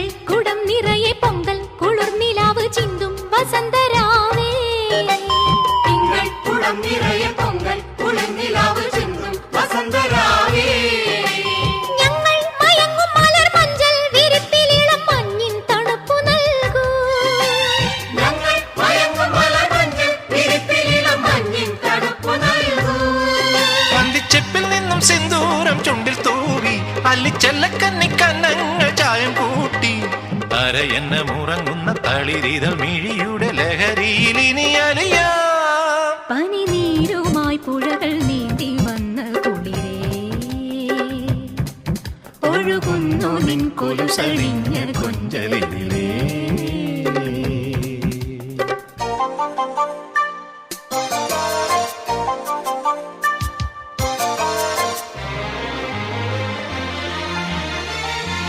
തിങ്കൾ കുടം നിറയെ പൊങ്കൽ കുളിർനിലാവ് ചിന്തും വസന്തരാവേ തിങ്കൾ കുടം നിറയെ പൊങ്കൽ കുളിർനിലാവ് ചിന്തും വസന്തരാവേ ഞങ്ങൾ മയങ്ങും മലർ മഞ്ചൽ വിരിപ്പിലിളം മഞ്ഞിൻ തണുപ്പു നൽകൂ ഞങ്ങൾ മയങ്ങും മലർ മഞ്ചൽ വിരിപ്പിലിളം മഞ്ഞിൻ തണുപ്പു നൽകൂ പന്തിച്ചെപ്പിൽ നിന്നും സിന്ദൂരം ചുണ്ടിൽ തൂവി അല്ലിച്ചെല്ലക്കന്നി കന്നങ്ങൾ ചായം കൂട്ടി അരയെന്ന മുറങ്ങുന്ന തളിരിതൾ മിഴിയുടെ ലഹരിയിൽ ഇനി അലിയാം പനിനീരുമായി പുഴകൾ നീന്തി വന്ന കുളിരേ ഒഴുകുന്നു നിൻ കൊലുസഴിഞ്ഞ കൊഞ്ചലിലേ